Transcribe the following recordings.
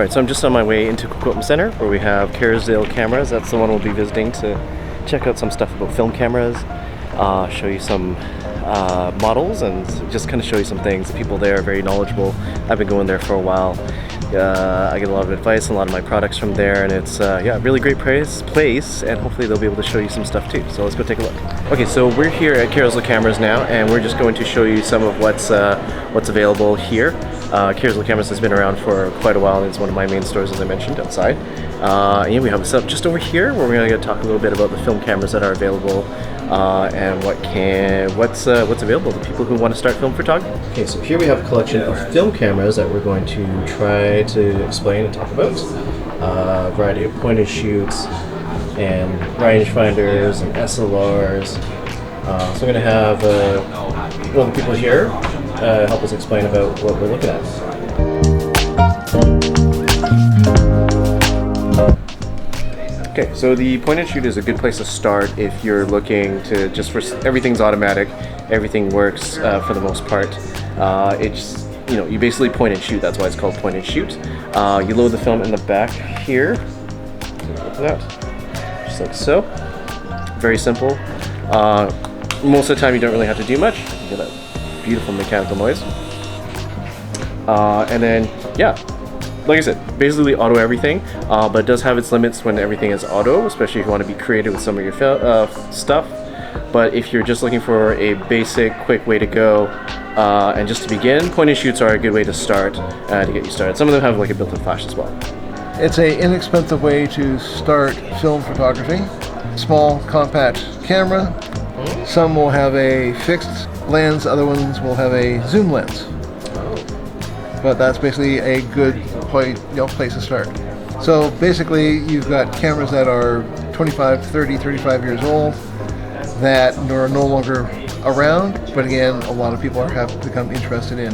Alright, so I'm just on my way into Equipment Center where we have Kerrisdale Cameras. That's the one we'll be visiting to check out some stuff about film cameras, show you some models, and just kind of show you some things. The people there are very knowledgeable. I've been going there for a while. I get a lot of advice and a lot of my products from there, and it's yeah, really great place, and hopefully they'll be able to show you some stuff too. So let's go take a look. Okay, so we're here at Kerrisdale Cameras now, and we're just going to show you some of what's available here. Kerrisdale Cameras has been around for quite a while, and it's one of my main stores, as I mentioned, outside. Yeah, we have this up just over here where we're going to talk a little bit about the film cameras that are available and what's available to people who want to start film photography. Okay, so here we have a collection of film cameras that we're going to try to explain and talk about. A variety of point and shoots and rangefinders and SLRs. So I'm going to have one of the people here help us explain about what we're looking at. Okay, so the point and shoot is a good place to start if you're looking to everything's automatic, everything works for the most part. It's, you know, you basically point and shoot, that's why it's called point and shoot. You load the film in the back here, like that, just like so. Very simple. Most of the time you don't really have to do much. You get that beautiful mechanical noise. And then, yeah. Like I said, basically auto everything, but it does have its limits when everything is auto, especially if you want to be creative with some of your stuff. But if you're just looking for a basic, quick way to go, and just to begin, point and shoots are a good way to start, to get you started. Some of them have like a built-in flash as well. It's an inexpensive way to start film photography. Small, compact camera. Some will have a fixed lens, other ones will have a zoom lens. But that's basically a good place to start. So basically you've got cameras that are 25, 30, 35 years old that are no longer around, but again, a lot of people have become interested in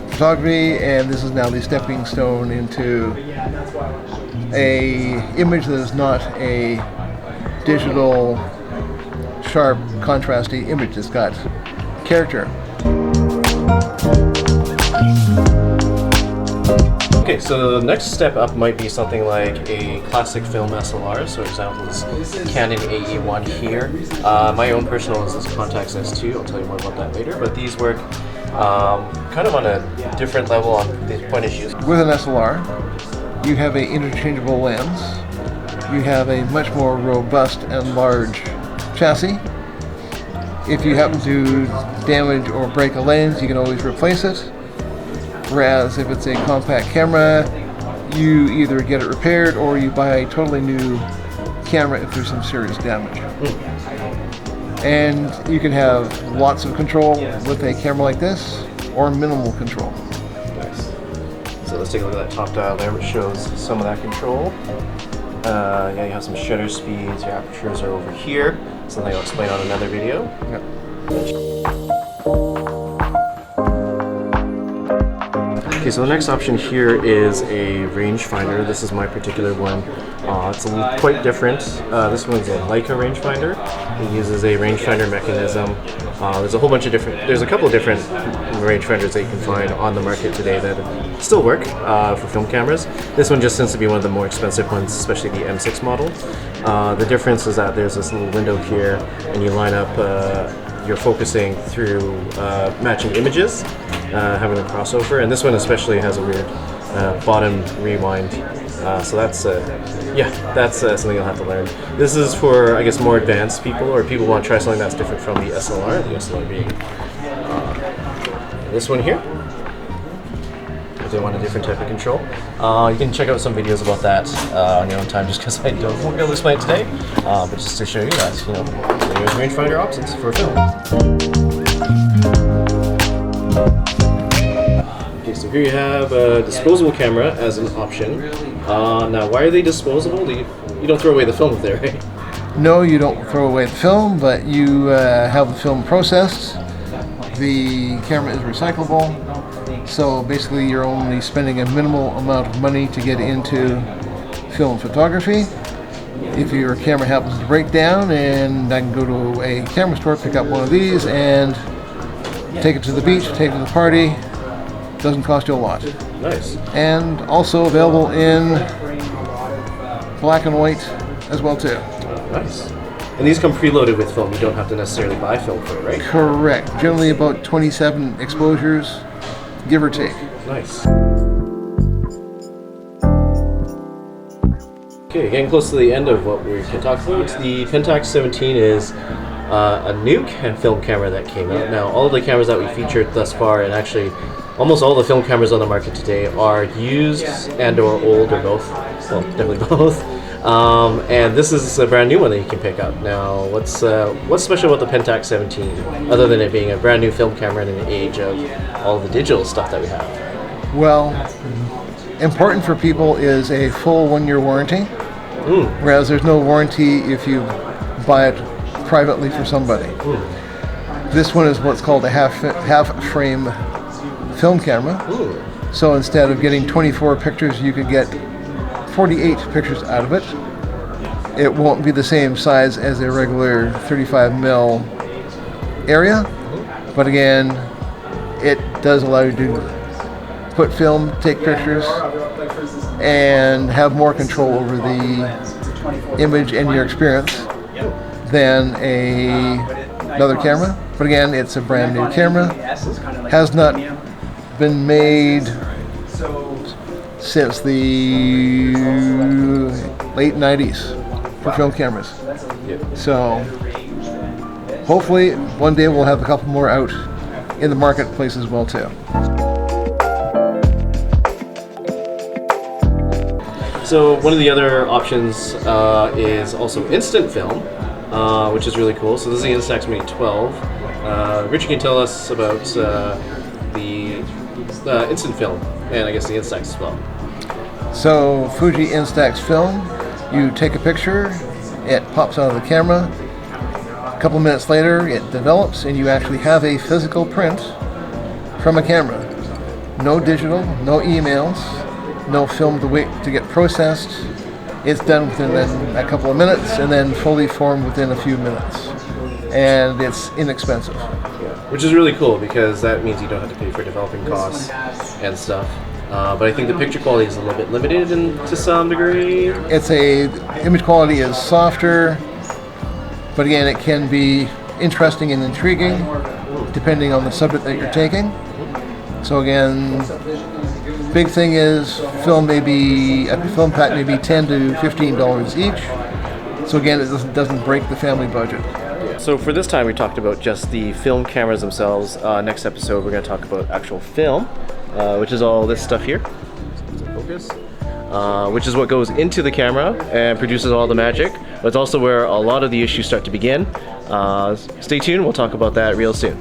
photography, and this is now the stepping stone into a image that is not a digital, sharp, contrasty image. It's got character. Okay, so the next step up might be something like a classic film SLR. So, for example, this Canon EP1 here. My own personal is this Pentax S2. I'll tell you more about that later. But these work kind of on a different level on the point and shoots. With an SLR, you have an interchangeable lens. You have a much more robust and large chassis. If you happen to damage or break a lens, you can always replace it. Whereas if it's a compact camera, you either get it repaired or you buy a totally new camera if there's some serious damage. And you can have lots of control with a camera like this, or minimal control. Nice. So let's take a look at that top dial there, which shows some of that control. Yeah, you have some shutter speeds, your apertures are over here, something I'll explain on another video. Yep. Okay, so the next option here is a rangefinder. This is my particular one. It's quite different. This one's a Leica rangefinder. It uses a rangefinder mechanism. There's a couple of different rangefinders that you can find on the market today that still work for film cameras. This one just tends to be one of the more expensive ones, especially the M6 model. The difference is that there's this little window here, and you line up you're focusing through matching images, having a crossover, and this one especially has a weird bottom rewind. So that's something you'll have to learn. This is for, I guess, more advanced people, or people who want to try something that's different from the SLR. The SLR being this one here. If they want a different type of control, you can check out some videos about that on your own time. Just because I won't be able to explain it today, but just to show you that there's rangefinder options for film. Okay, so here you have a disposable camera as an option. Now, why are they disposable? You don't throw away the film there, right? No, you don't throw away the film, but you have the film processed. The camera is recyclable, so basically you're only spending a minimal amount of money to get into film photography. If your camera happens to break down, and I can go to a camera store, pick up one of these, and take it to the beach, take it to the party, Doesn't cost you a lot. Nice. And also available in black and white as well too. Nice. And these come preloaded with film. You don't have to necessarily buy film for it, right? Correct. Generally about 27 exposures, give or take. Nice. Okay, getting close to the end of what we can talk about. The Pentax 17 is a new film camera that came out. Now, all of the cameras that we featured thus far, and actually almost all the film cameras on the market today, are used and or old or both. Well, definitely both. And this is a brand new one that you can pick up. Now, what's special about the Pentax 17, other than it being a brand new film camera in an age of all the digital stuff that we have? Well, important for people is a full 1-year warranty, whereas there's no warranty if you buy it privately for somebody. This one is what's called a half frame film camera. So instead of getting 24 pictures, you could get 48 pictures out of it. It won't be the same size as a regular 35mm area, but again, it does allow you to put film, take pictures, and have more control over the image and your experience than another camera. But again, it's a brand new camera, has not been made since the late 90s for film cameras. So hopefully one day we'll have a couple more out in the marketplace as well too. So one of the other options is also instant film, which is really cool. So this is the Instax Mini 12. Richard can tell us about the instant film, and I guess the Instax as well. So Fuji Instax film, you take a picture, it pops out of the camera, a couple minutes later it develops and you actually have a physical print from a camera. No digital, no emails, no film to wait to get processed. It's done within a couple of minutes and then fully formed within a few minutes. And it's inexpensive. Which is really cool because that means you don't have to pay for developing costs and stuff. But I think the picture quality is a little bit limited to some degree. Image quality is softer, but again, it can be interesting and intriguing depending on the subject that you're taking. So again, big thing is a film pack may be $10 to $15 each. So again, it doesn't break the family budget. So for this time we talked about just the film cameras themselves. Next episode we're going to talk about actual film, which is all this stuff here. Focus. Which is what goes into the camera and produces all the magic. But it's also where a lot of the issues start to begin. Stay tuned, we'll talk about that real soon.